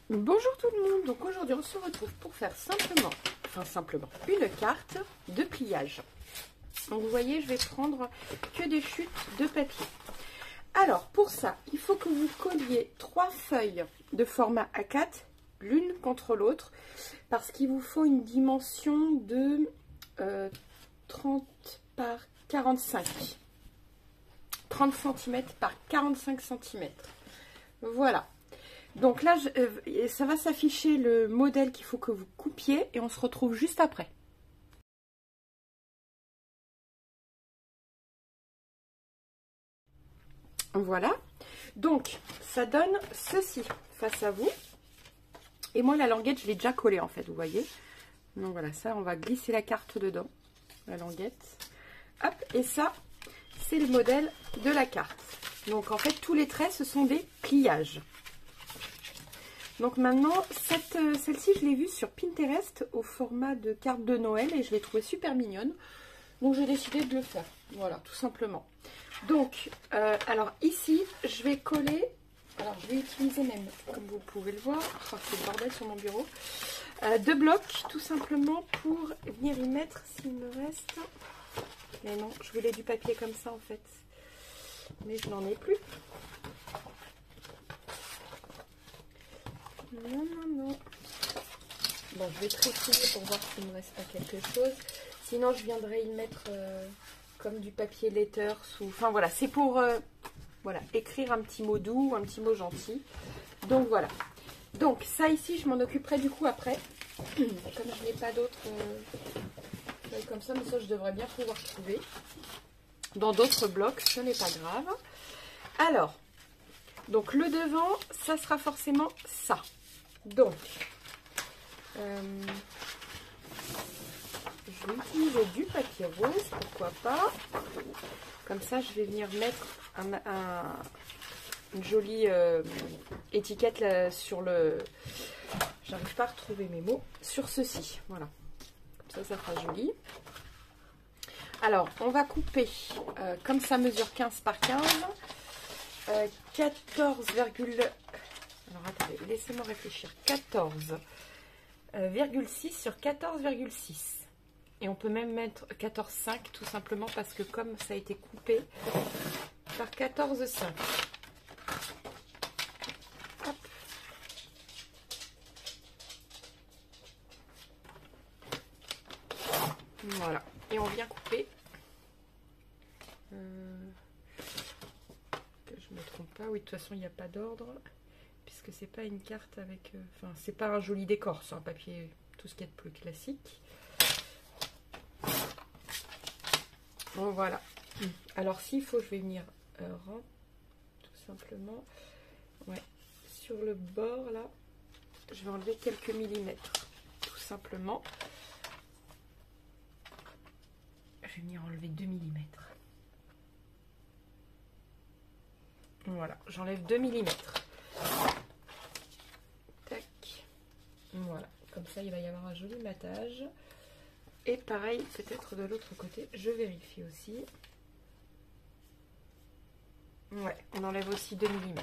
Bonjour tout le monde, donc aujourd'hui on se retrouve pour faire simplement une carte de pliage. Donc vous voyez, je vais prendre que des chutes de papier. Alors pour ça, il faut que vous colliez 3 feuilles de format A4 l'une contre l'autre parce qu'il vous faut une dimension de 30 par 45. 30 cm par 45 cm. Voilà. Donc là, ça va s'afficher le modèle qu'il faut que vous coupiez et on se retrouve juste après. Voilà. Donc, ça donne ceci face à vous. Et moi, la languette, je l'ai déjà collée en fait, vous voyez. Donc voilà, ça, on va glisser la carte dedans, la languette. Hop, et ça, c'est le modèle de la carte. Donc en fait, tous les traits, ce sont des pliages. Donc maintenant, celle-ci, je l'ai vue sur Pinterest au format de carte de Noël et je l'ai trouvée super mignonne. Donc j'ai décidé de le faire. Voilà, tout simplement. Donc, alors ici, je vais coller, alors je vais utiliser même, comme vous pouvez le voir, oh, c'est le bordel sur mon bureau, 2 blocs tout simplement pour venir y mettre s'il me reste. Mais non, je voulais du papier comme ça en fait. Mais je n'en ai plus. Non, non, non. Bon, je vais triturer pour voir s'il ne me reste pas quelque chose. Sinon, je viendrai y mettre comme du papier letter sous... Enfin, voilà, c'est pour voilà, écrire un petit mot doux, un petit mot gentil. Donc, voilà. Donc, ça ici, je m'en occuperai du coup après. Comme je n'ai pas d'autres feuilles comme ça, mais ça, je devrais bien pouvoir trouver. Dans d'autres blocs, ce n'est pas grave. Alors, donc le devant, ça sera forcément ça. Donc, je vais utiliser du papier rose, pourquoi pas. Comme ça, je vais venir mettre une jolie étiquette là, sur le... J'arrive pas à retrouver mes mots. Sur ceci, voilà. Comme ça, ça fera joli. Alors, on va couper, comme ça mesure 15 par 15, 14, alors attendez, laissez-moi réfléchir, 14,6 sur 14,6. Et on peut même mettre 14,5 tout simplement parce que comme ça a été coupé par 14,5. Hop. Voilà. Et on vient couper. Que je ne me trompe pas. Oui, de toute façon, il n'y a pas d'ordre. Puisque c'est pas une carte avec... Enfin, c'est pas un joli décor. C'est un papier, tout ce qu'il y a de plus classique. Bon, voilà. Alors, s'il faut, je vais venir tout simplement. Ouais. Sur le bord, là, je vais enlever quelques millimètres. Tout simplement. Je vais venir enlever 2 mm. Voilà, j'enlève 2 mm. Tac. Voilà, comme ça il va y avoir un joli matage. Et pareil, peut-être de l'autre côté, je vérifie aussi. Ouais, on enlève aussi 2 mm.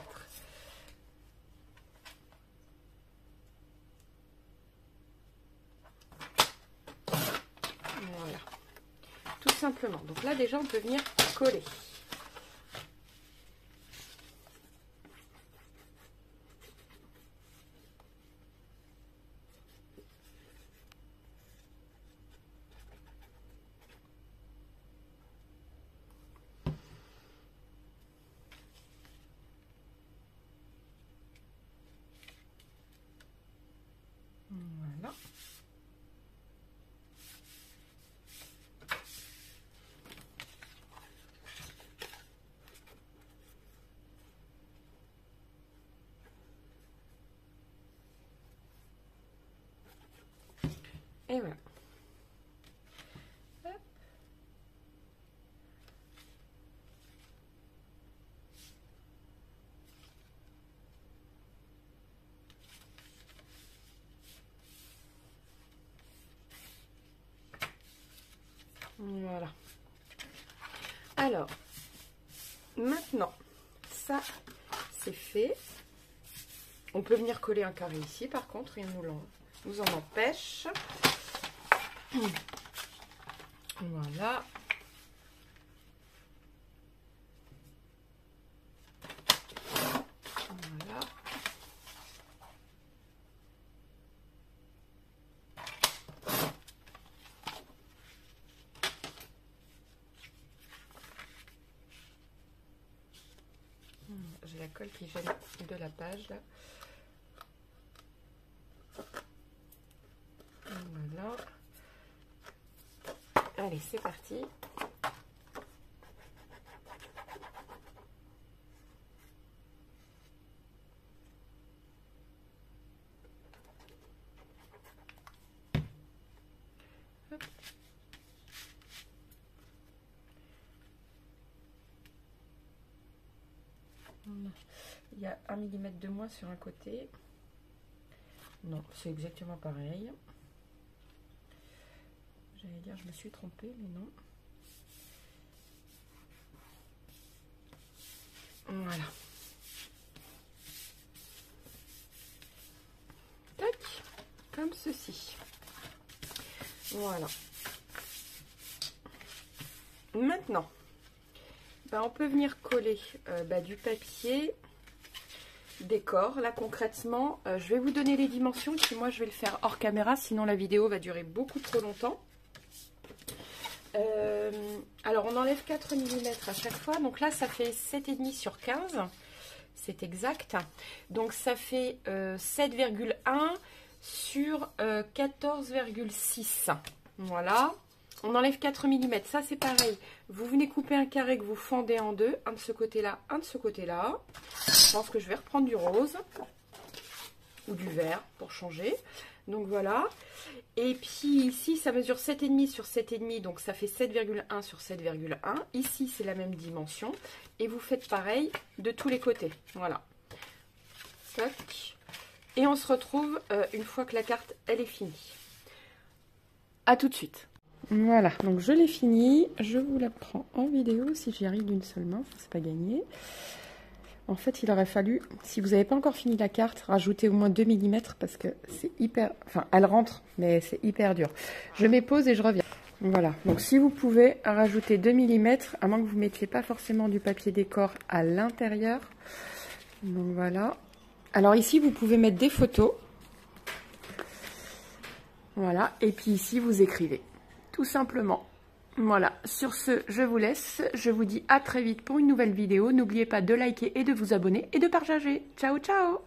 Voilà. Tout simplement. Donc là déjà on peut venir coller. Voilà. Et voilà. Hop. Voilà. Alors, maintenant, ça, c'est fait. On peut venir coller un carré ici, par contre, rien nous en empêche. Voilà. Voilà. J'ai la colle qui gêne de la page là. Voilà. Allez, c'est parti. Hop. Il y a 1 mm de moins sur un côté. Non, c'est exactement pareil. J'allais dire, je me suis trompée, mais non. Voilà. Tac, comme ceci. Voilà. Maintenant, on peut venir coller du papier décor. Là, concrètement, je vais vous donner les dimensions. Et puis moi, je vais le faire hors caméra, sinon la vidéo va durer beaucoup trop longtemps. Alors, on enlève 4 mm à chaque fois. Donc là, ça fait 7,5 sur 15. C'est exact. Donc, ça fait 7,1 sur 14,6. Voilà. On enlève 4 mm. Ça, c'est pareil. Vous venez couper un carré que vous fendez en deux. Un de ce côté-là, un de ce côté-là. Je pense que je vais reprendre du rose. Ou du vert pour changer. Donc, voilà. Et puis ici, ça mesure 7,5 sur 7,5, donc ça fait 7,1 sur 7,1. Ici, c'est la même dimension. Et vous faites pareil de tous les côtés. Voilà. Tac. Et on se retrouve une fois que la carte, elle est finie. À tout de suite. Voilà, donc je l'ai finie. Je vous la prends en vidéo si j'y arrive d'une seule main. C'est pas gagné. En fait, il aurait fallu, si vous n'avez pas encore fini la carte, rajouter au moins 2 mm parce que c'est hyper... Enfin, elle rentre, mais c'est hyper dur. Je mets pause et je reviens. Voilà, donc si vous pouvez rajouter 2 mm, à moins que vous ne mettiez pas forcément du papier décor à l'intérieur. Donc voilà. Alors ici, vous pouvez mettre des photos. Voilà, et puis ici, vous écrivez. Tout simplement. Voilà, sur ce, je vous laisse. Je vous dis à très vite pour une nouvelle vidéo. N'oubliez pas de liker et de vous abonner et de partager. Ciao, ciao!